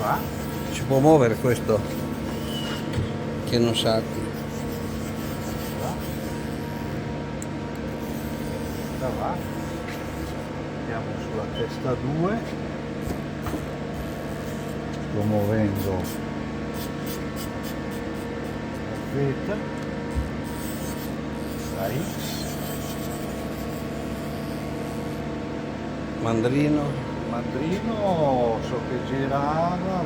va? Si può muovere questo? Che non sa. Va? Da va? Andiamo sulla testa 2. Sto muovendo la Z, la X, Mandrino. mandrino so che girava